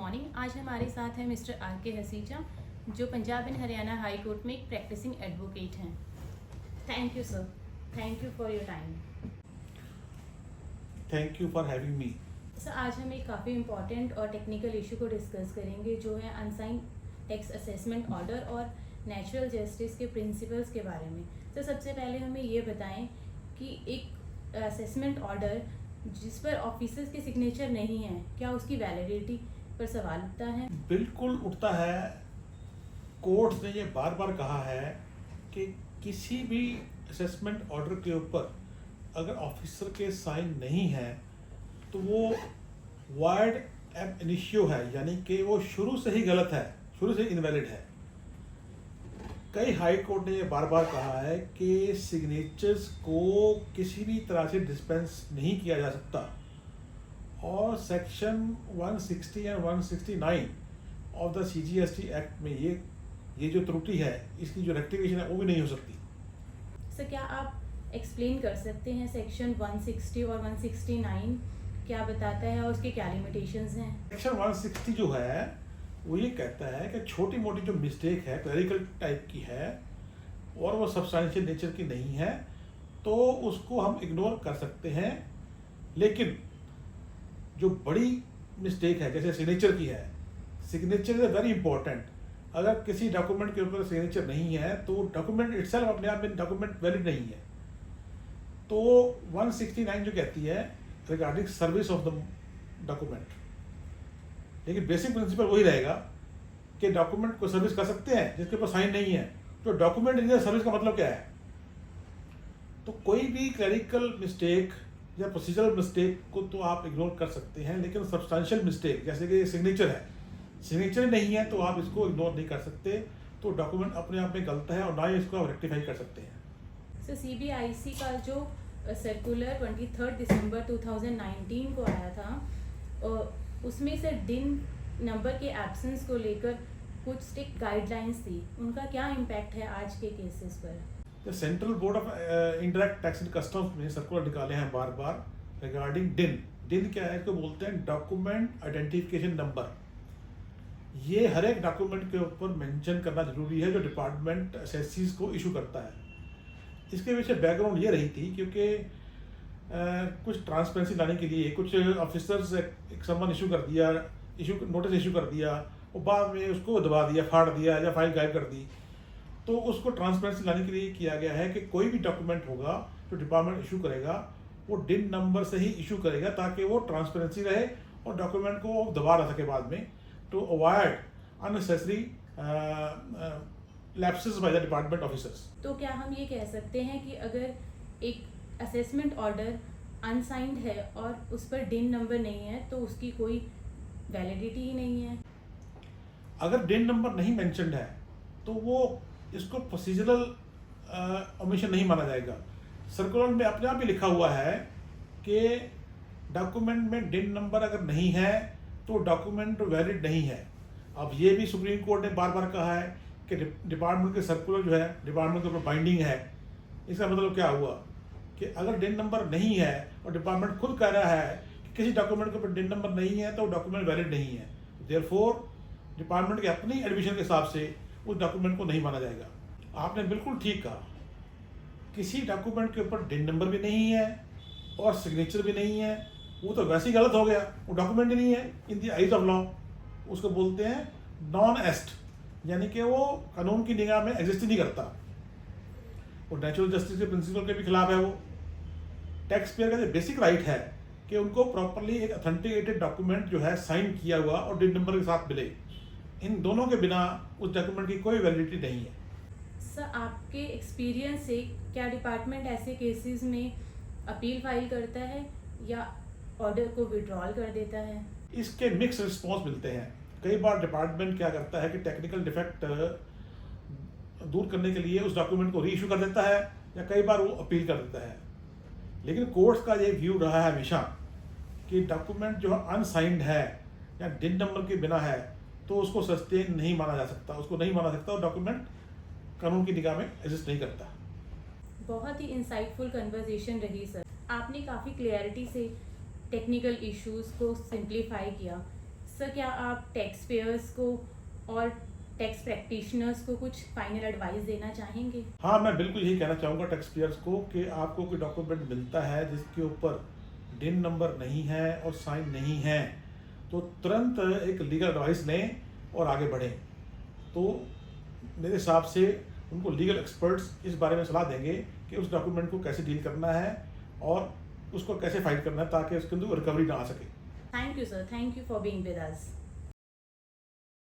Morning. आज हमारे साथ हैं मिस्टर आर के हसीजा, जो Punjab and Haryana high court में एक प्रैक्टिसिंग एडवोकेट हैं। Thank you sir, thank you for your time. Thank you for having me. Sir, आज हम एक काफ़ी इंपॉर्टेंट और टेक्निकल इशू को डिस्कस करेंगे, जो है अनसाइन टैक्स असेसमेंट ऑर्डर और नेचुरल जस्टिस के प्रिंसिपल्स के बारे में। तो सबसे पहले हमें ये बताएं कि एक असेसमेंट ऑर्डर जिस पर ऑफिसर्स के सिग्नेचर नहीं है, क्या उसकी वैलिडिटी पर सवाल उठता है? बिल्कुल उठता है। कोर्ट ने ये बार बार कहा है कि किसी भी असेसमेंट ऑर्डर के ऊपर अगर ऑफिसर के साइन नहीं है तो वो वाइड एब इनिशियो है, यानी कि वो शुरू से ही गलत है, शुरू से इनवैलिड है। कई हाई कोर्ट ने ये बार बार कहा है कि सिग्नेचर्स को किसी भी तरह से डिस्पेंस नहीं किया जा सकता, और section 160 and 169 of the CGST act में ये जो त्रुटि है, इसकी जो रेक्टिफिकेशन है वो भी नहीं हो सकती। सर, क्या आप एक्सप्लेन कर सकते हैं सेक्शन 160 और 169 क्या बताता है और उसके क्या लिमिटेशंस हैं? सेक्शन 160 जो है वो ये कहता है कि छोटी मोटी जो मिस्टेक है, क्लरिकल टाइप की है और वो सब्सटेंशियल नेचर की नहीं है, तो उसको हम इग्नोर कर सकते हैं। लेकिन जो बड़ी मिस्टेक है, जैसे सिग्नेचर की है, सिग्नेचर इज वेरी इंपॉर्टेंट। अगर किसी डॉक्यूमेंट के ऊपर सिग्नेचर नहीं है तो डॉक्यूमेंट इटसेल्फ अपने आप में डॉक्यूमेंट वैलिड नहीं है। तो 169 जो कहती है regarding service of the document, लेकिन बेसिक प्रिंसिपल वही रहेगा कि डॉक्यूमेंट को सर्विस कर सकते हैं जिसके ऊपर साइन नहीं है। तो डॉक्यूमेंट इन सर्विस का मतलब क्या है? तो कोई भी क्लरिकल मिस्टेक या प्रोसीजरल मिस्टेक को तो आप इग्नोर कर सकते हैं, लेकिन सब्सटेंशियल मिस्टेक जैसे कि सिग्नेचर है, सिग्नेचर नहीं है तो आप इसको इग्नोर नहीं कर सकते। तो डॉक्यूमेंट अपने आप में गलत है और ना ही इसको आप रेक्टिफाई कर सकते हैं। सर, CBIC का जो सर्कुलर 23 दिसंबर 2019 को आया था, उसमें से डिन नंबर के एब्सेंस को लेकर कुछ स्ट्रिक्ट गाइडलाइंस थी, उनका क्या इम्पैक्ट है आज के केसेस पर? Central board of indirect tax and customs में सर्कुलर निकाले हैं बार बार रिगार्डिंग डिन। डिन क्या है? इसको बोलते हैं डॉक्यूमेंट आइडेंटिफिकेशन नंबर। ये हर एक डॉक्यूमेंट के ऊपर मेंशन करना जरूरी है जो डिपार्टमेंट एसएससीज को इशू करता है। इसके पीछे बैकग्राउंड ये रही थी क्योंकि कुछ ट्रांसपेरेंसी लाने के लिए कुछ ऑफिसर्स एक सम्मन इशू कर दिया, नोटिस इशू कर दिया, और बाद में उसको दबा दिया, फाड़ दिया या फाइल गायब कर दी। तो उसको ट्रांसपेरेंसी लाने के लिए किया गया है कि कोई भी डॉक्यूमेंट होगा जो डिपार्टमेंट इशू करेगा वो डिन नंबर से ही इशू करेगा, ताकि वो ट्रांसपेरेंसी रहे और डॉक्यूमेंट को दबा ना सके बाद में, to avoid unnecessary lapses by the department officers. तो क्या हम ये कह सकते हैं कि अगर एक असेसमेंट ऑर्डर अनसाइंड है और उस पर डिन नंबर नहीं है तो उसकी कोई वैलिडिटी ही नहीं है? अगर डिन नंबर नहीं मेंशन्ड है तो वो इसको प्रोसीजरल ओमिशन नहीं माना जाएगा। सर्कुलर में अपने आप ही लिखा हुआ है कि डॉक्यूमेंट में डिन नंबर अगर नहीं है तो डॉक्यूमेंट वैलिड नहीं है। अब ये भी सुप्रीम कोर्ट ने बार बार कहा है कि डिपार्टमेंट के सर्कुलर जो है डिपार्टमेंट के ऊपर बाइंडिंग है। इसका मतलब क्या हुआ कि अगर डिन नंबर नहीं है और डिपार्टमेंट खुद कह रहा है कि किसी डॉक्यूमेंट के ऊपर डिन नंबर नहीं है तो डॉक्यूमेंट वैलिड नहीं है, देयरफॉर डिपार्टमेंट के अपनी एडमिशन के हिसाब से उस डॉक्यूमेंट को नहीं माना जाएगा। आपने बिल्कुल ठीक कहा, किसी डॉक्यूमेंट के ऊपर डिन नंबर भी नहीं है और सिग्नेचर भी नहीं है, वो तो वैसे ही गलत हो गया, वो डॉक्यूमेंट ही नहीं है in the eyes of law. उसको बोलते हैं नॉन एस्ट, यानी कि वो कानून की निगाह में एग्जिस्ट ही नहीं करता। वो नेचुरल जस्टिस के प्रिंसिपल के भी खिलाफ है। वो टैक्स पेयर का जो बेसिक राइट है कि उनको प्रॉपरली एक ऑथेंटिकेटेड डॉक्यूमेंट जो है साइन किया हुआ और डिन नंबर के साथ मिले, इन दोनों के बिना उस डॉक्यूमेंट की कोई वैलिडिटी नहीं है। सर, आपके एक्सपीरियंस से क्या डिपार्टमेंट ऐसे केसेस में अपील फाइल करता है या ऑर्डर को विड्रॉल कर देता है? इसके मिक्स रिस्पॉन्स मिलते हैं। कई बार डिपार्टमेंट क्या करता है कि टेक्निकल डिफेक्ट दूर करने के लिए उस डॉक्यूमेंट को री इशू कर देता है, या कई बार वो अपील कर देता है। लेकिन कोर्ट्स का ये व्यू रहा है हमेशा कि डॉक्यूमेंट जो अनसाइंड है या डिन नंबर के बिना है तो उसको सस्टेन नहीं माना जा सकता, उसको नहीं माना सकता और डॉक्यूमेंट कानून की निगाह में एग्जिस्ट नहीं करता। बहुत ही इंसाइटफुल कन्वर्सेशन रही सर। आपने काफ़ी क्लियरिटी से टेक्निकल इश्यूज़ को सिंप्लीफाई किया। सर क्या आप टैक्स पेयर्स को और टैक्स प्रैक्टिशनर्स को कुछ फाइनल एडवाइस देना चाहेंगे? हाँ, मैं बिल्कुल यही कहना चाहूँगा टैक्स पेयर्स को कि आपको कोई डॉक्यूमेंट मिलता है जिसके ऊपर डिन नंबर नहीं है और साइन नहीं है, तो तुरंत एक लीगल एडवाइस लें और आगे बढ़ें। तो मेरे हिसाब से उनको लीगल एक्सपर्ट्स इस बारे में सलाह देंगे कि उस डॉक्यूमेंट को कैसे डील करना है और उसको कैसे फाइल करना है ताकि उसके अंदर रिकवरी ना आ सके। Thank you sir, thank you for being with us.